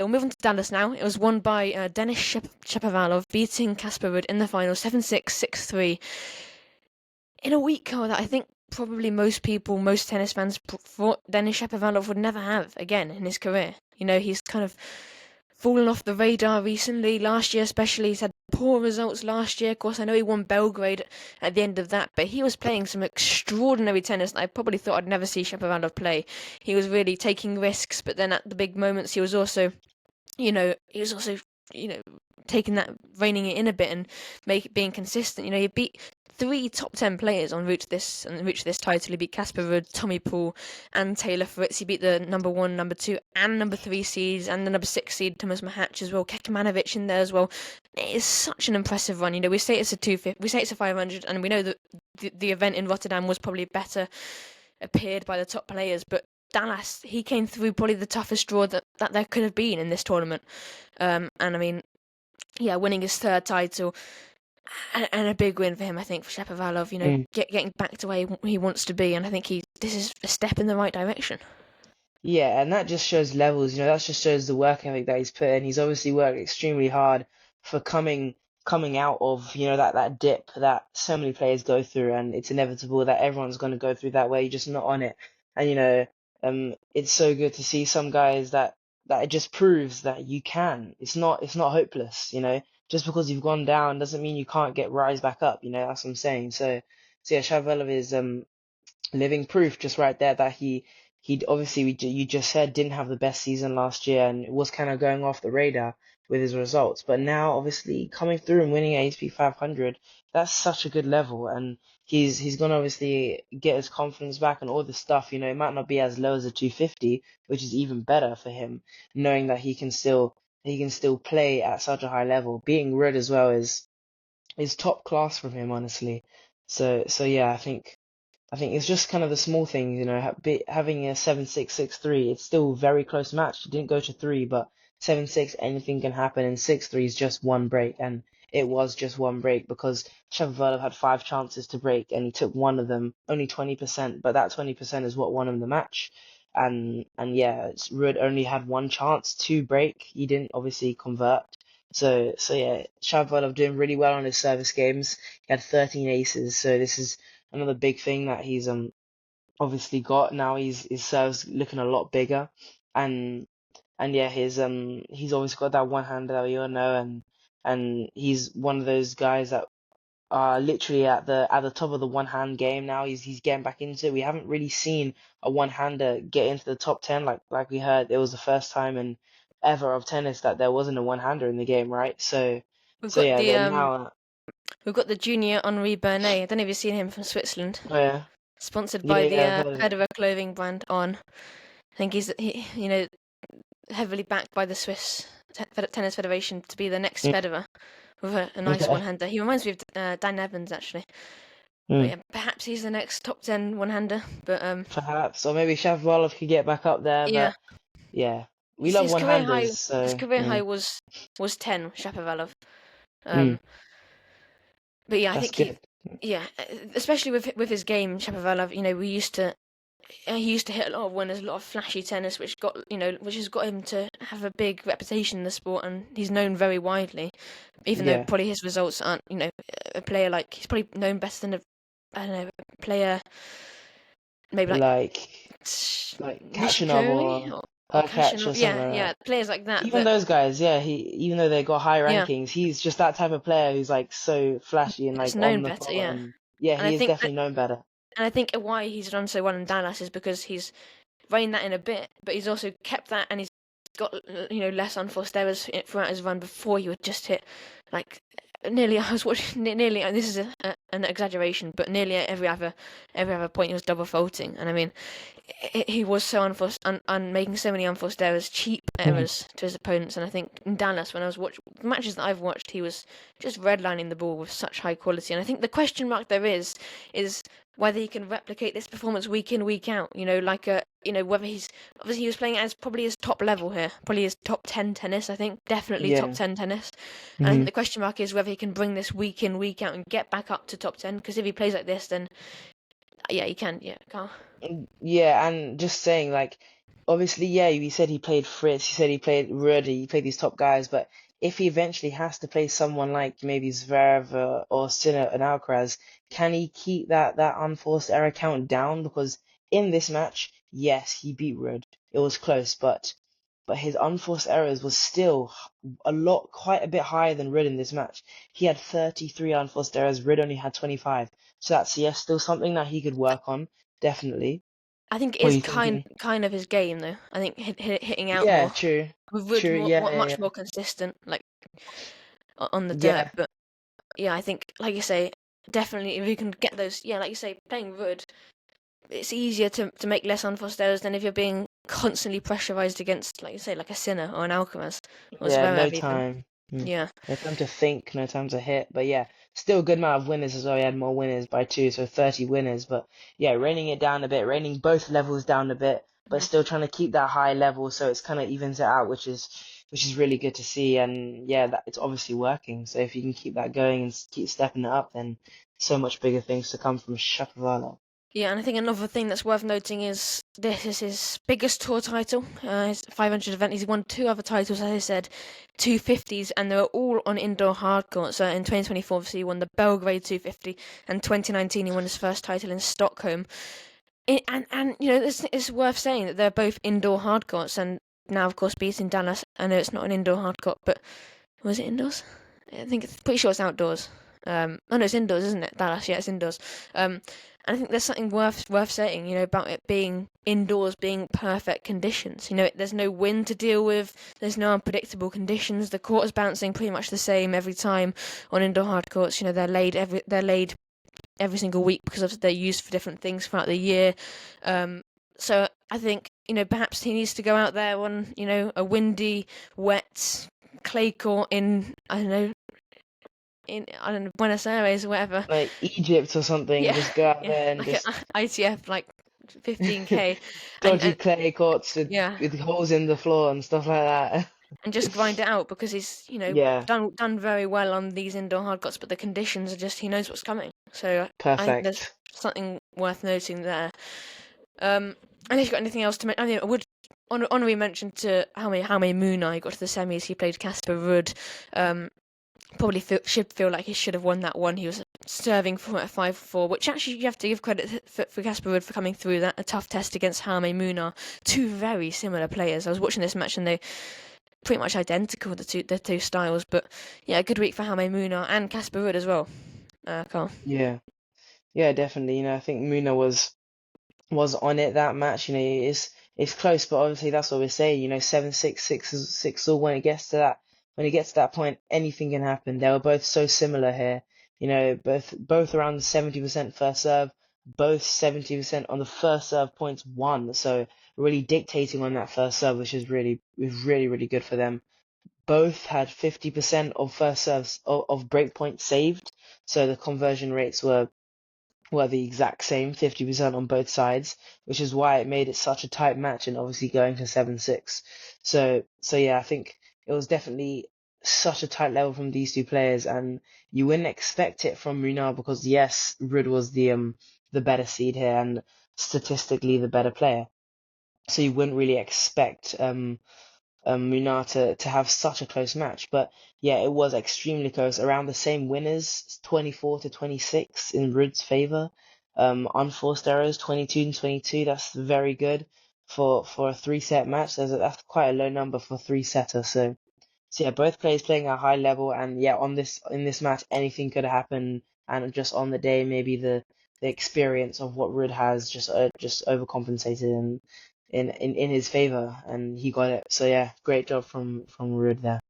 we'll move on to Dallas now. It was won by Denis Shapovalov, beating Casper Ruud in the final 7-6, 6-3. In a week that I think probably most tennis fans thought Denis Shapovalov would never have again in his career. He's kind of fallen off the radar recently. Last year especially, he's had poor results last year. Of course, I know he won Belgrade at the end of that, but he was playing some extraordinary tennis that I probably thought I'd never see Shapovalov play. He was really taking risks, but then at the big moments he was also taking that, reining it in a bit and being consistent. He beat 3 top 10 players en route to this title. He beat Casper Ruud, Tommy Paul, and Taylor Fritz. He beat the number 1, number 2, and number 3 seeds, and the number 6 seed Tomas Mahac as well. Kekmanovic in there as well. It is such an impressive run. We say it's a 250, we say it's a 500, and we know that the event in Rotterdam was probably better appeared by the top players, but Dallas, he came through probably the toughest draw that there could have been in this tournament. And I mean, yeah, winning his 3rd title and a big win for him, I think, for Shapovalov, getting back to where he wants to be, and I think this is a step in the right direction. Yeah, and that just shows levels, that just shows the work ethic that he's put in. He's obviously worked extremely hard for coming out of, that dip that so many players go through, and it's inevitable that everyone's going to go through that way, just not on it. And it's so good to see some guys that it just proves that you can. It's not hopeless, Just because you've gone down doesn't mean you can't rise back up, that's what I'm saying. So yeah, Shapovalov is living proof just right there that he obviously, you just said, didn't have the best season last year and it was kind of going off the radar with his results. But now, obviously, coming through and winning ATP 500, that's such a good level. And he's going to obviously get his confidence back and all this stuff. It might not be as low as a 250, which is even better for him, knowing that he can still play at such a high level. Beating Ruud as well is top class from him, honestly. So yeah, I think it's just kind of the small things, having a 7-6, 6-3, it's still a very close match. It didn't go to 3, but 7-6, anything can happen, and 6-3 is just one break, and it was just one break because Shapovalov had 5 chances to break, and he took one of them, only 20%, but that 20% is what won him the match. And yeah, Ruud only had 1 chance to break. He didn't obviously convert. So yeah, Shapovalov doing really well on his service games. He had 13 aces, so this is another big thing that he's obviously got now. His serve's looking a lot bigger, and yeah, he's always got that one hander that we all know, and he's one of those guys that are literally at the top of the one hand game now. He's getting back into it. We haven't really seen a one hander get into the top 10 like we heard. It was the first time in ever of tennis that there wasn't a one hander in the game, right? So yeah, they're now. We've got the junior Henri Bernet. I don't know if you've seen him from Switzerland. Oh yeah. Sponsored by the I've heard of it. Federer clothing brand On. I think he's heavily backed by the Swiss Tennis Federation to be the next Federer with a nice Okay. one-hander. He reminds me of Dan Evans, actually. But yeah, perhaps he's the next top 10 one-hander. But Perhaps, or maybe Shapovalov could get back up there. yeah, But yeah, we love one-handers. So his career high was 10, Shapovalov. mm, But yeah, I that's think good. especially with his game, Shapovalov. He used to hit a lot of winners, a lot of flashy tennis, which has got him to have a big reputation in the sport, and he's known very widely. Even though Yeah, probably his results aren't, a player like he's probably known better than a player maybe like Kashinov Nishikori or Hurkacz or Kashinov. something Yeah, like that. yeah, players like that. Even That those guys, yeah, even though they got high yeah, rankings, he's just that type of player who's like so flashy and it's like known on the better. court, Yeah, and yeah, and I he is think definitely known better. why he's done so well in Dallas is because he's reined that in a bit, but he's also kept that, and he's got less unforced errors throughout his run. Before he would just hit like nearly. I was watching nearly, and this is an exaggeration, but nearly every other point he was double faulting, and I mean he was so unforced and making so many unforced errors, cheap errors to his opponents. And I think in Dallas, when I was watching the matches that I've watched, he was just redlining the ball with such high quality. And I think the question mark there is whether he can replicate this performance week in, week out. Whether he's obviously he was playing as probably his top level here, probably his top 10 tennis. I think definitely top Yeah. 10 tennis. And I think the question mark is whether he can bring this week in, week out and get back up to top 10. Because if he plays like this, then yeah, he can. Yeah, Carl. Yeah, and just saying, like, obviously, yeah, you said he played Fritz, you said he played Rudy, he played these top guys, but if he eventually has to play someone like maybe Zverev or Sinner and Alcaraz, can he keep that unforced error count down? Because in this match, yes, he beat Ruud. It was close, but his unforced errors was still quite a bit higher than Ruud in this match. He had 33 unforced errors, Ruud only had 25. So that's, yes, still something that he could work on, definitely. I think it What are is you thinking? kind of his game though. I think hitting out Yeah, more true. with Wood True. Yeah, yeah, much yeah. more consistent, like on the dirt. Yeah, But yeah, I think like you say, definitely if you can get those, yeah, like you say, playing Wood, it's easier to make less unforced errors than if you're being constantly pressurized against, like you say, like a Sinner or an Alcaraz or yeah, no Zverev even. time. Mm. Yeah. No time to think, no time to hit. But yeah, still a good amount of winners as well. He had more winners by two, so 30 winners. But yeah, reining it down a bit, reining both levels down a bit, but Mhm. still trying to keep that high level so it's kind of evens it out, which is really good to see. And yeah, that it's obviously working. So if you can keep that going and keep stepping it up, then so much bigger things to come from Shapovalov. Yeah, and I think another thing that's worth noting is this is his biggest tour title, his 500 event. He's won two other titles, as I said, 250s, and they were all on indoor hard courts. So in 2024, obviously, he won the Belgrade 250, and 2019, he won his first title in Stockholm. And you know, it's worth saying that they're both indoor hard courts, and now, of course, beating Dallas. I know it's not an indoor hard court, but was it indoors? I think it's pretty sure it's outdoors. Oh no, it's indoors, isn't it? Dallas, yeah, it's indoors. And I think there's something worth saying, you know, about it being indoors, being perfect conditions. You know, there's no wind to deal with. There's no unpredictable conditions. The court is bouncing pretty much the same every time on indoor hard courts. You know, they're laid every single week because of they're used for different things throughout the year. So I think, you know, perhaps he needs to go out there on, you know, a windy, wet clay court in I don't know, Buenos Aires or whatever. Like Egypt or something, Yeah, just go out yeah, there and like a just ITF like 15k, dodgy and clay courts yeah, with holes in the floor and stuff like that. and just grind it out because he's, you know, Yeah, done very well on these indoor hard courts, but the conditions are just he knows what's coming. So I think there's perfect. something worth noting there. And if you've got anything else to mention, I mean, I would honorary mention to Jaume Munar. He got to the semis. He played Casper Ruud. Probably should feel like he should have won that one. He was serving for a 5-4, which actually you have to give credit for Casper Ruud for coming through that a tough test against Jaume Munar. Two very similar players. I was watching this match and they pretty much identical the two styles. But yeah, a good week for Jaume Munar and Casper Ruud as well. Carl. Yeah, yeah, definitely. I think Muna was on it that match. It's close, but obviously that's what we say. 7-6, 6 all when it gets to that point, anything can happen. They were both so similar here. Both around 70% first serve, both 70% on the first serve points won. So really dictating on that first serve, which is really, really good for them. Both had 50% of first serves of break points saved. So the conversion rates were the exact same, 50% on both sides, which is why it made it such a tight match and obviously going to 7-6. So yeah, I think it was definitely such a tight level from these two players, and you wouldn't expect it from Munar because yes, Ruud was the better seed here and statistically the better player. So you wouldn't really expect Munar to have such a close match. But yeah, it was extremely close. Around the same winners, 24-26 in Ruud's favor. Unforced errors, 22-22. That's very good for a three-set match. That's quite a low number for three-setter. So yeah, both players playing at a high level, and yeah, in this match, anything could happen. And just on the day, maybe the experience of what Ruud has just overcompensated in his favor, and he got it. So yeah, great job from Ruud there.